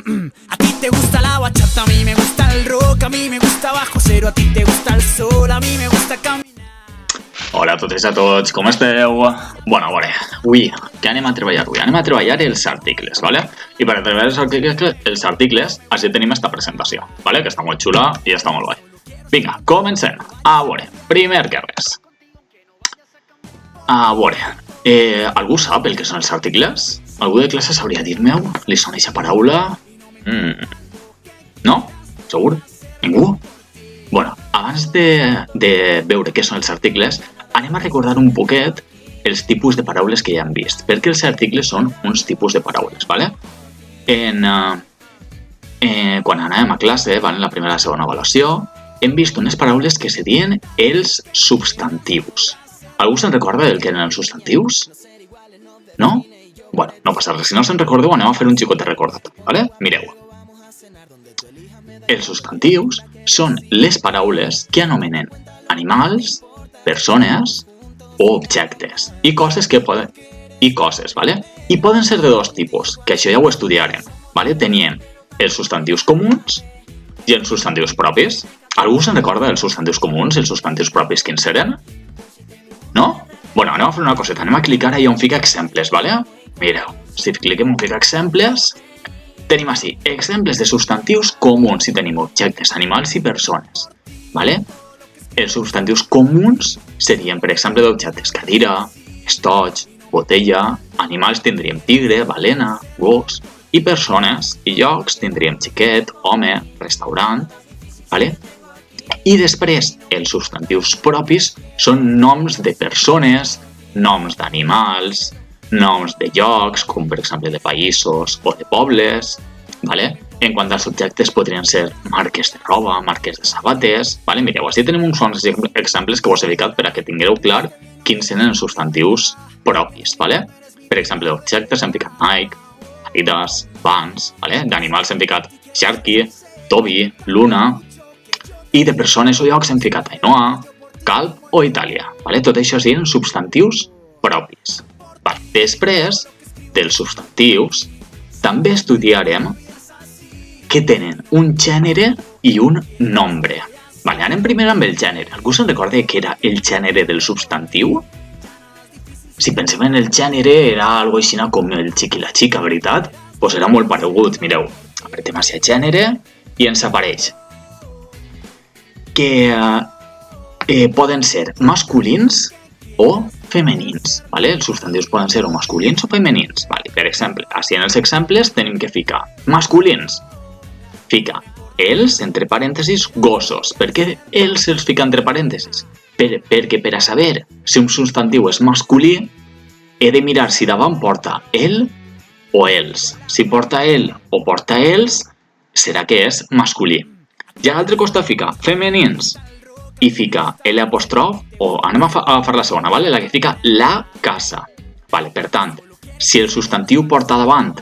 A ti te gusta la bachata, a mí me gusta el rock, a mí me gusta bajo cero, a ti te gusta el sol, a mí me gusta caminar. Hola a totes i a tots, com esteu? Bueno, a veure, avui, què anem a treballar avui? Anem a treballar els articles, ¿vale? I per a treballar els articles, així tenim esta presentació, ¿vale? Que està molt xula i està molt guai. Vinga, comencem. A veure, primer que res. A veure, algú sap el que són els articles? Algú de classe sabria dir-me-ho? Li sona aquesta paraula? No? Segur? Ningú? Bueno, abans de veure què són els articles, anem a recordar un poquet els tipus de paraules que ja hem vist, perquè els articles són uns tipus de paraules, ¿vale? Quan anàvem a classe, en la primera i la segona avaluació, hem vist unes paraules que serien els substantius. Algú se'n recorda del que eren els substantius? No? Bueno, no passa res. Si no se'n recordeu, anem a fer un xicot de recordatori, ¿vale? Mireu. Els substantius són les paraules que anomenen animals, persones o objectes i coses ¿vale? I poden ser de dos tipus, que això ja ho estudiarem, ¿vale? Teníem els substantius comuns i els substantius propis. Algú se'n recorda dels substantius comuns i els substantius propis quins eren? No? Bueno, anem a fer una coseta, anem a clicar allà on fica exemples, ¿vale? Mireu, si cliquem on fica exemples, tenim així, exemples de substantius comuns i tenim objectes, animals i persones, ¿vale? Els substantius comuns serien, per exemple, d'objectes cadira, estoig, botella, animals tindríem tigre, balena, gos, i persones i llocs tindríem xiquet, home, restaurant, ¿vale? I després, els substantius propis són noms de persones, noms d'animals, noms de llocs, com per exemple de països o de pobles, ¿vale? En quant als objectes podrien ser marques de roba, marques de sabates, ¿vale? Mireu, així tenim uns bons exemples que vos he ficat per a que tingueu clar quins eren els substantius propis, ¿vale? Per exemple, d'objectes hem ficat Nike, Adidas, Vans, ¿vale? D'animals hem ficat Sharky, Toby, Luna, i de persones o llocs hem ficat Ainhoa, Calp o Itàlia, ¿vale? Tot això serien substantius propis. Vale. Després dels substantius, també estudiarem que tenen un gènere i un nombre. Vale, anem primer amb el gènere. Algú se'n recorda què era el gènere del substantiu? Si pensem en el gènere, era algo així com el xic i la xica, veritat? Doncs era molt paregut, mireu. Apretem hacia gènere i ens apareix que poden ser masculins o femenins, ¿vale? Els substantius poden ser o masculins o femenins, ¿vale? Per exemple, així en els exemples tenim que ficar masculins. Fica els, entre parèntesis, gossos. Per què els fica entre parèntesis? Perquè per a saber si un substantiu és masculí, he de mirar si davant porta el o els. Si porta el o porta els, serà que és masculí. I a l'altre costat fica femenins i fica l'apòstrof, o anem a agafar la segona, ¿vale? La que fica la casa. Vale, per tant, si el substantiu porta davant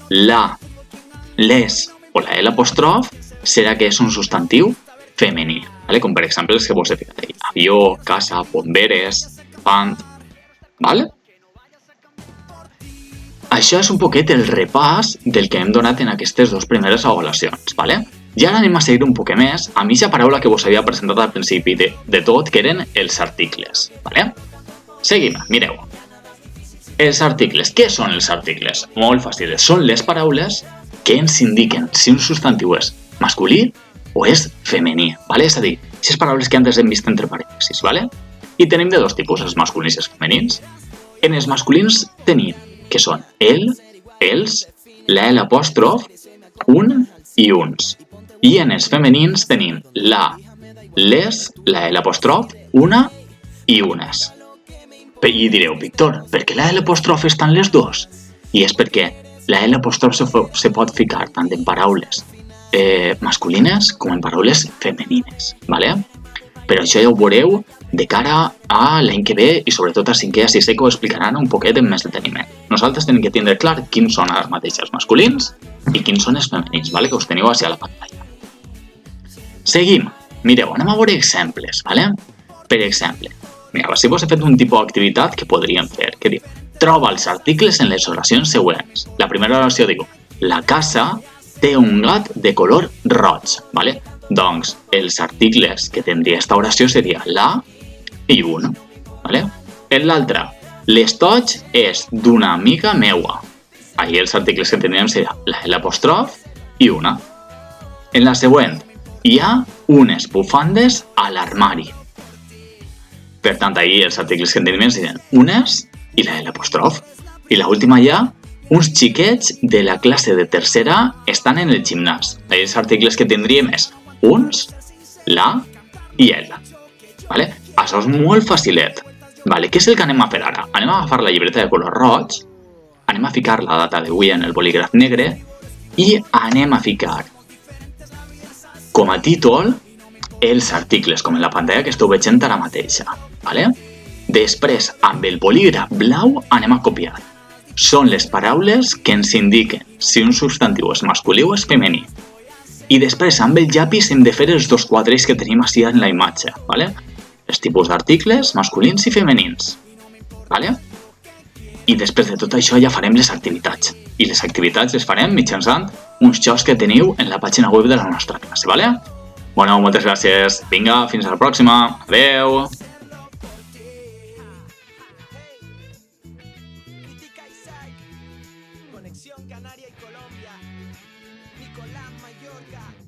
la, les o la l'apòstrof, serà que és un substantiu femení, ¿vale? Com per exemple els que vos he ficat ahí. Avió, casa, bomberes, fant, ¿vale? Això és un poquet el repàs del que hem donat en aquestes dues primeres avaluacions, ¿vale? I ara anem a seguir un poc més amb aquesta paraula que vos havia presentat al principi de tot, que eren els articles, ¿vale? Seguim, mireu. Els articles. Què són els articles? Molt fàcils. Són les paraules que ens indiquen si un substantiu és masculí o és femení, ¿vale? És a dir, aquestes paraules que antes hem vist entre parèntesis, ¿vale? I tenim de dos tipus, els masculins i els femenins. En els masculins tenim que són el, els, l'apòstrof, un i uns. I en els femenins tenim la, les, l'apòstrof, una i unes. I direu, Víctor, per què l'apòstrof estan les dues? I és perquè l'apòstrof se pot ficar tant en paraules masculines com en paraules femenines, ¿vale? Però això ja ho veureu de cara a l'any que ve i sobretot a 5è i a 6è que ho explicaran un poquet amb més deteniment. Nosaltres tenim que tindre clar quins són els mateixos masculins i quins són els femenins, ¿vale? Que us teniu així a la pantalla. Seguim. Mireu, anem a veure exemples, ¿vale? Per exemple, mireu, si vos he fet un tipus d'activitat que podríem fer, que diu, troba els articles en les oracions següents. La primera oració diu, la casa té un gat de color roig, ¿vale? Doncs els articles que tindria esta oració seria la i una, ¿vale? En l'altra, l'estoig és d'una amiga meua. Ahí els articles que tindríem seria la l'apòstrof i una. En la següent, hi ha unes bufandes a l'armari. Per tant, ahí els articles que tindríem serien unes i la l'apòstrof. I l'última hi ha uns xiquets de la classe de tercera estan en el gimnàs. Ahí els articles que tindríem és uns, la i el. ¿Vale? Això és molt facilet. Vale, què és el que anem a fer ara? Anem a agafar la llibreta de color roig, anem a ficar la data d'avui en el bolígraf negre i anem a ficar com a títol els articles, com en la pantalla que esteu veient ara mateixa. Vale? Després, amb el bolígraf blau, anem a copiar. Són les paraules que ens indiquen si un substantiu és masculí o és femení. I després, amb el llapis, hem de fer els dos quadrells que tenim així en la imatge. ¿Vale? Els tipus d'articles masculins i femenins. ¿Vale? I després de tot això ja farem les activitats. I les activitats les farem mitjançant uns jocs que teniu en la pàgina web de la nostra classe. ¿Vale? Bueno, moltes gràcies. Vinga, fins a la pròxima. Adeu! Conexión Canaria y Colombia. Nicolás Mayorga.